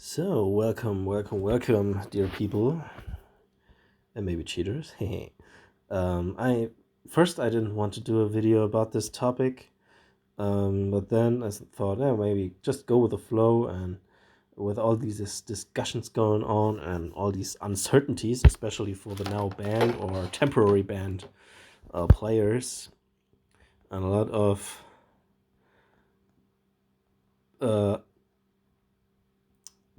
So, welcome, dear people, and maybe cheaters. I didn't want to do a video about this topic, but then I thought, maybe just go with the flow, and with all these discussions going on and all these uncertainties, especially for the now banned or temporary banned players, and a lot of uh,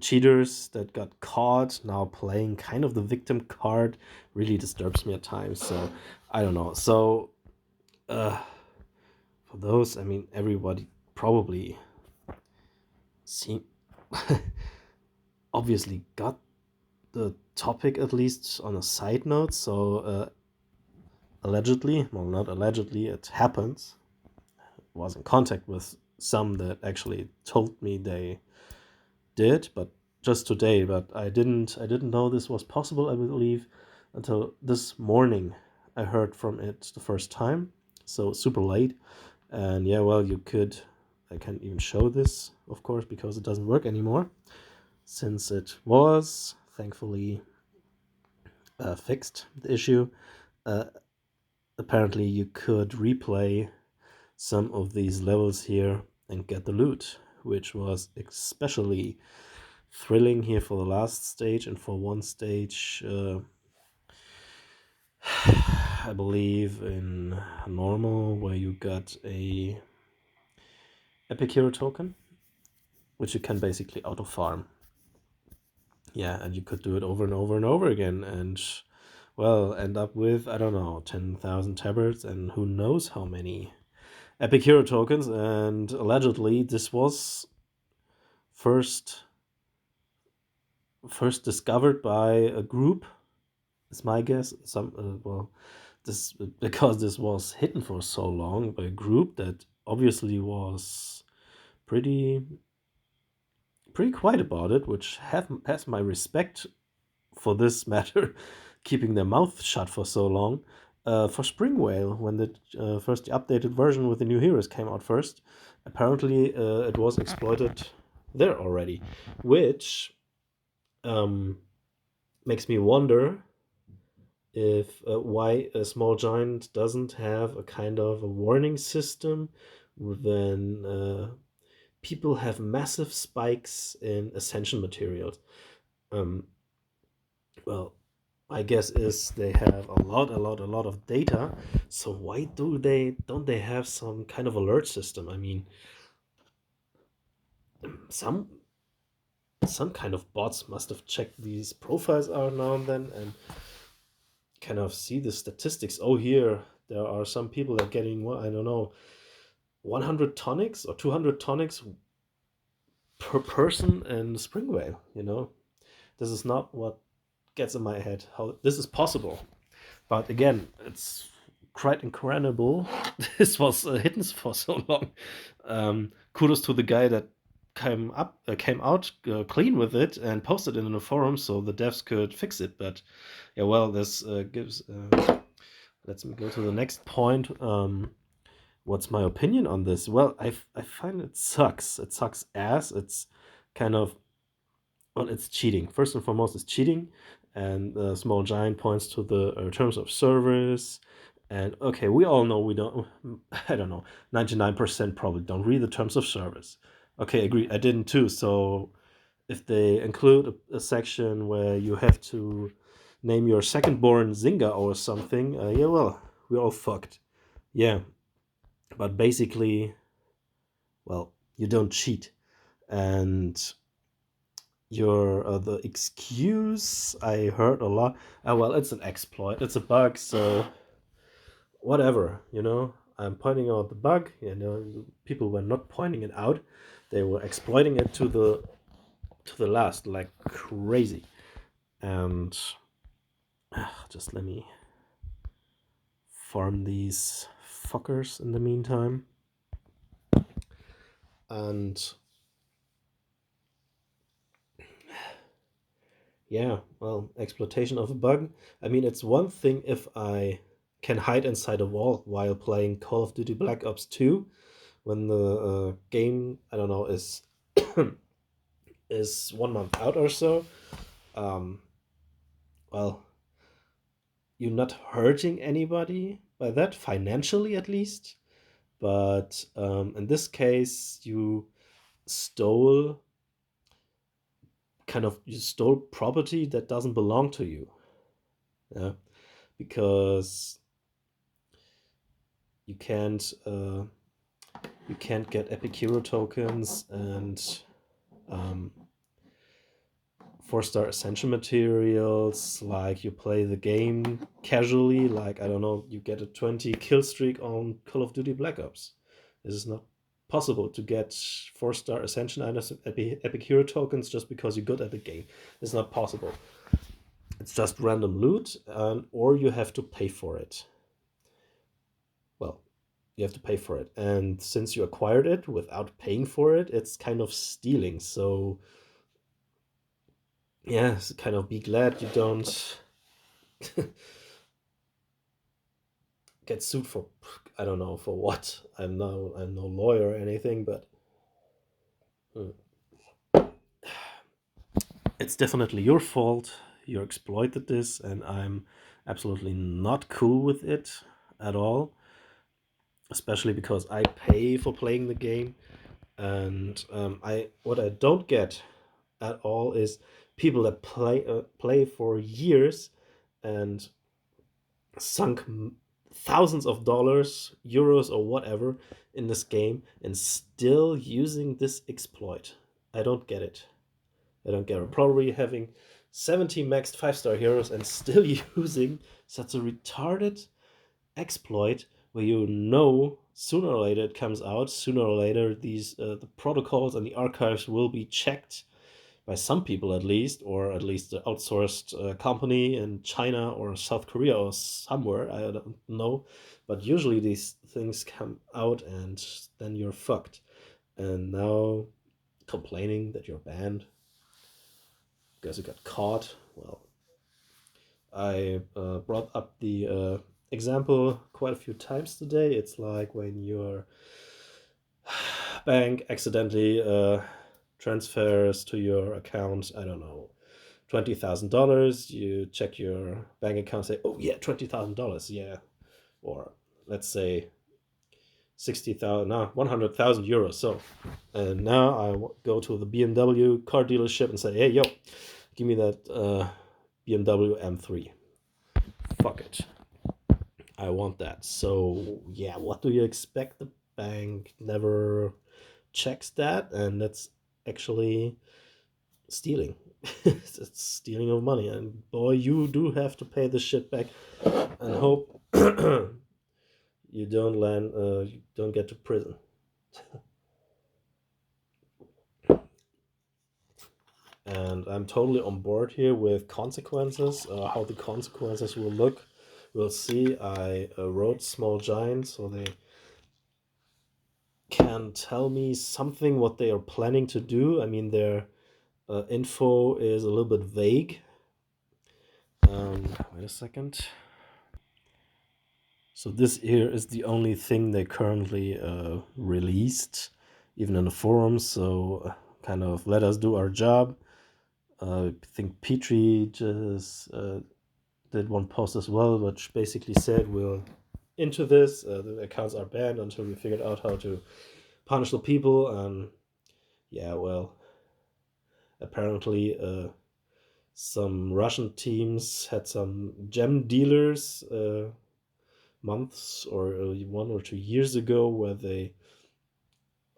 cheaters that got caught now playing kind of the victim card really disturbs me at times. So I don't know. So for those, everybody probably see obviously got the topic, at least on a side note. So allegedly, well, not allegedly, it happens. Was in contact with some that actually told me they did, but just today. But I didn't know this was possible, I believe, until this morning. I heard from it the first time, so super late. And yeah, well, I can't even show this, of course, because it doesn't work anymore, since it was thankfully fixed, the issue. uh, Apparently you could replay some of these levels here and get the loot, which was especially thrilling here for the last stage, and for one stage, I believe in normal, where you got a epic hero token, which you can basically auto farm. Yeah, and you could do it over and over and over again, and well, end up with, I don't know, 10,000 tabards and who knows how many epic hero tokens. And allegedly this was first discovered by a group, is my guess. This, because this was hidden for so long by a group that obviously was pretty quiet about it, which has my respect for this matter, keeping their mouth shut for so long. For Spring Whale, when the updated version with the new heroes came out first, apparently it was exploited there already, which makes me wonder if why a Small Giant doesn't have a kind of a warning system when people have massive spikes in ascension materials. Um, well, I guess is they have a lot of data. So why don't they have some kind of alert system? I mean, some kind of bots must have checked these profiles out now and then and kind of see the statistics. Oh, here there are some people that are getting, well, I don't know, 100 tonics or 200 tonics per person in Spring Whale. This is not what gets in my head how this is possible. But again, it's quite incredible. This was hidden for so long. Kudos to the guy that came out clean with it and posted it in the forum so the devs could fix it. But yeah, well, this gives. Let's go to the next point. What's my opinion on this? Well, I find it sucks. It sucks ass. It's kind of, well, it's cheating. First and foremost, it's cheating, and Small Giant points to the terms of service. And okay, we all know we don't. I don't know. 99% probably don't read the terms of service. Okay, agree. I didn't too. So if they include a section where you have to name your second-born Zynga or something, yeah, well, we're all fucked. Yeah, but basically, well, you don't cheat, and your the excuse I heard a lot. Well, it's an exploit, it's a bug, so whatever. I'm pointing out the bug. People were not pointing it out; they were exploiting it to the last, like crazy. And just let me farm these fuckers in the meantime. And yeah, well, exploitation of a bug. I mean, it's one thing if I can hide inside a wall while playing Call of Duty Black Ops 2, when the game, I don't know, is is 1 month out or so. Um, well, you're not hurting anybody by that, financially at least. But in this case, stole you stole property that doesn't belong to you. Yeah, because you can't uh, you can't get Epicuro tokens and um, 4-star essential materials. Like you play the game casually, like I don't know, you get a 20 kill streak on Call of Duty Black Ops. This is not possible to get 4-star essential items and Epicuro tokens just because you're good at the game. It's not possible. It's just random loot, or you have to pay for it. Well, you have to pay for it, and since you acquired it without paying for it, it's kind of stealing. So yeah, kind of be glad you don't get sued for, I don't know for what. I'm no lawyer or anything, but mm, it's definitely your fault. You exploited this, and I'm absolutely not cool with it at all. Especially because I pay for playing the game, and I what I don't get at all is people that play for years and sunk thousands of dollars, euros, or whatever in this game and still using this exploit. I don't get it. I don't get it. Probably having 70 maxed 5-star heroes and still using such a retarded exploit where sooner or later it comes out. Sooner or later, the protocols and the archives will be checked by some people at least, or at least the outsourced company in China or South Korea or somewhere. I don't know, but usually these things come out, and then you're fucked. And now complaining that you're banned because you got caught. Well, I brought up the example quite a few times today. It's like when your bank accidentally transfers to your account, I don't know, $20,000. You check your bank account, say, oh yeah, $20,000, yeah, or let's say 60,000, no, 100,000 euros. So, and now go to the BMW car dealership and say, hey, yo, give me that BMW M3. Fuck it, I want that. So yeah, what do you expect? The bank never checks that, and that's actually stealing. It's stealing of money, and boy, you do have to pay this shit back. And hope you don't get to prison. And I'm totally on board here with consequences. How the consequences will look, we'll see. I wrote Small Giant so they can tell me something what they are planning to do. I mean, their info is a little bit vague. Wait a second. So this here is the only thing they currently released, even in the forums. So kind of let us do our job. I think Petrie just did one post as well, which basically said we're into this. The accounts are banned until we figured out how to punish the people. And yeah, well, apparently some Russian teams had some gem dealers months or 1 or 2 years ago, where they,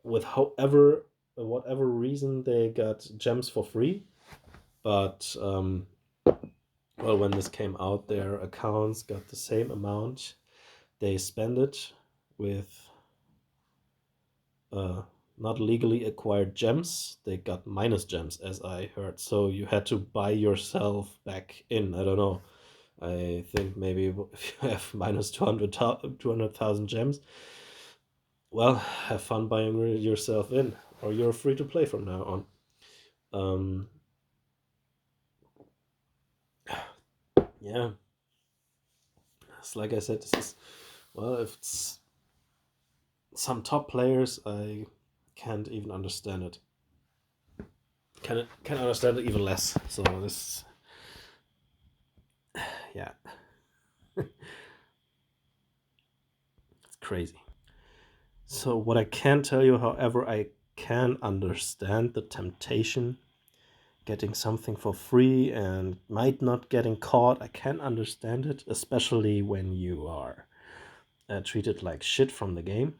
with whatever reason, they got gems for free. But well, when this came out, their accounts got the same amount. They spent it with uh, not legally acquired gems. They got minus gems, as I heard. So you had to buy yourself back in. I don't know. I think maybe if you have minus 200,000 gems, well, have fun buying yourself in, or you're free to play from now on. Um, yeah, it's like I said, this is, well, if it's some top players, I can't even understand it. can understand it even less. So this, yeah, it's crazy. So what I can tell you, however, I can understand the temptation getting something for free and might not getting caught. I can understand it, especially when you are treated like shit from the game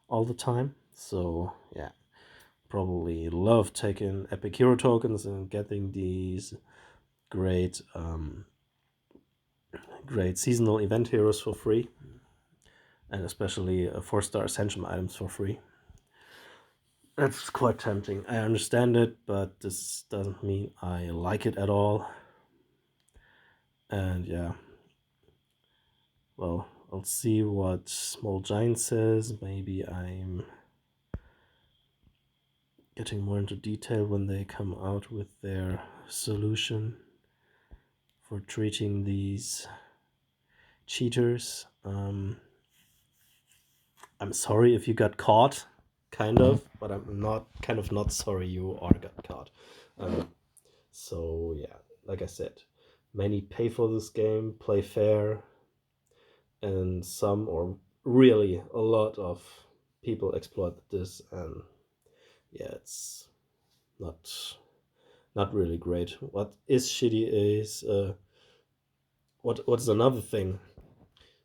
all the time. So yeah, probably love taking epic hero tokens and getting these great great seasonal event heroes for free, and especially 4-star ascension items for free. That's quite tempting. I understand it, but this doesn't mean I like it at all. And yeah, well, I'll see what Small Giant says. Maybe I'm getting more into detail when they come out with their solution for treating these cheaters. I'm sorry if you got caught, kind of, but I'm not sorry you are got caught. So yeah, like I said, many pay for this game, play fair, and some or really a lot of people exploit this, and yeah, it's not not really great. What is shitty is what's another thing.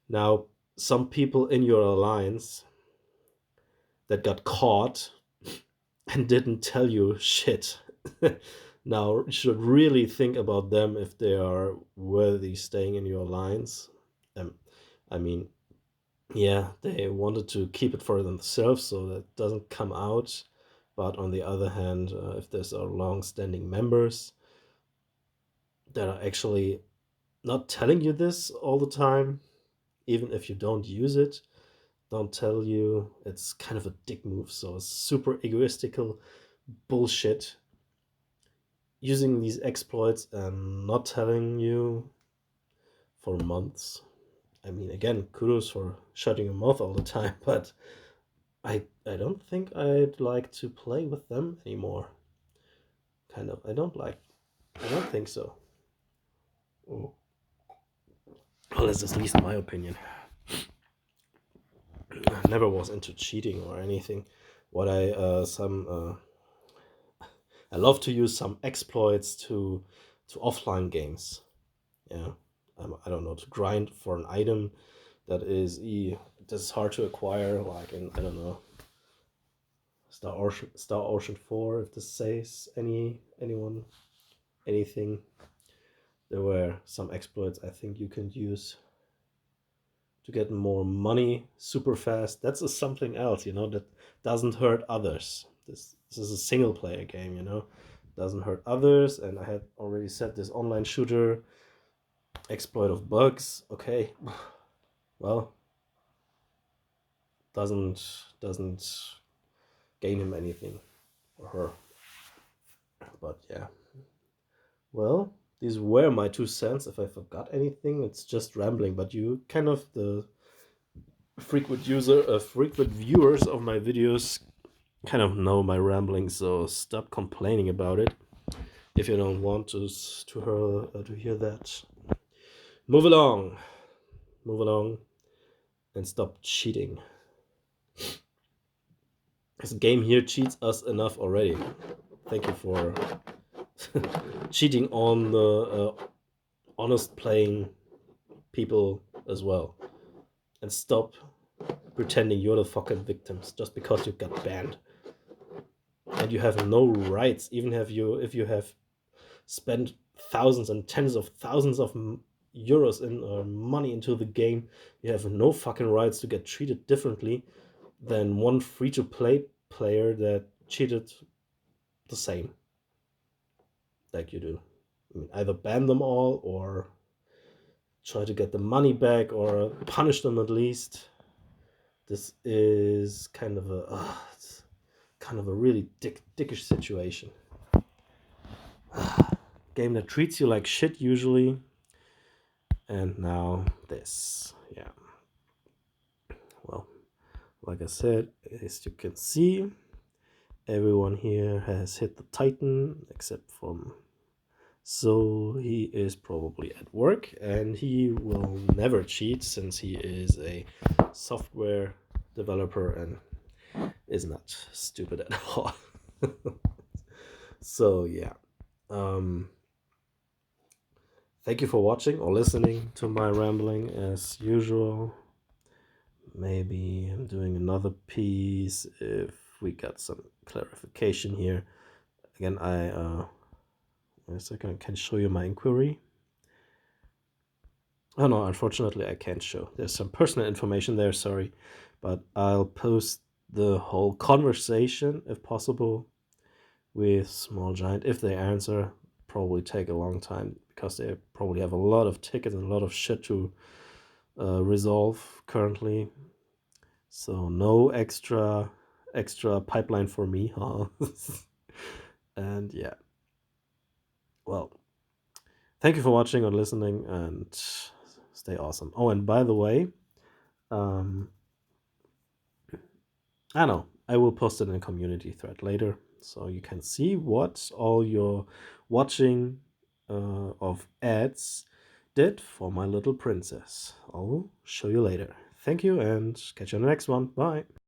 Now, some people in your alliance that got caught and didn't tell you shit. Now, you should really think about them if they are worthy staying in your alliance. Um, I mean, yeah, they wanted to keep it for themselves so that it doesn't come out. But on the other hand, if there's are long-standing members that are actually not telling you this all the time, even if you don't use it, don't tell you, it's kind of a dick move. So it's super egoistical bullshit using these exploits and not telling you for months. I mean, again, kudos for shutting your mouth all the time, but I don't think I'd like to play with them anymore. Kind of. I don't think so. Oh. Well, this is at least my opinion. I never was into cheating or anything. What I love to use some exploits to offline games. Yeah, I don't know, to grind for an item that's hard to acquire, like in, I don't know, Star Ocean 4, if this says anyone anything. There were some exploits I think you can use to get more money super fast. That's something else, that doesn't hurt others. This is a single player game, doesn't hurt others. And I had already said this online shooter exploit of bugs. Okay, well, doesn't gain him anything or her. But yeah, well, these were my 2 cents. If I forgot anything, it's just rambling. But you kind of the frequent viewers of my videos kind of know my rambling, so stop complaining about it if you don't want to hear that. Move along, move along, and stop cheating. This game here cheats us enough already. Thank you for cheating on the honest playing people as well, and stop pretending you're the fucking victims just because you got banned and you have no rights, even if you have spent thousands and tens of thousands of euros in money into the game. You have no fucking rights to get treated differently than one free-to-play player that cheated the same like you do. I mean, either ban them all or try to get the money back or punish them at least. This is kind of a really dickish situation. Game that treats you like shit usually, and now this. Yeah, well, like I said, as you can see, Everyone here has hit the Titan except from. So he is probably at work and he will never cheat since he is a software developer and is not stupid at all. So yeah. Um, Thank you for watching or listening to my rambling as usual. Maybe I'm doing another piece if we got some clarification here. Again, wait a second, I can show you my inquiry. Oh no, unfortunately I can't show. There's some personal information there, sorry. But I'll post the whole conversation, if possible, with Small Giant. If they answer, probably take a long time because they probably have a lot of tickets and a lot of shit to resolve currently. So no extra pipeline for me, huh? And yeah, well, thank you for watching or listening, and stay awesome. Oh, and by the way, um, I know I will post it in a community thread later, so you can see what all your watching of ads did for my little princess. I'll show you later. Thank you, and catch you on the next one. Bye.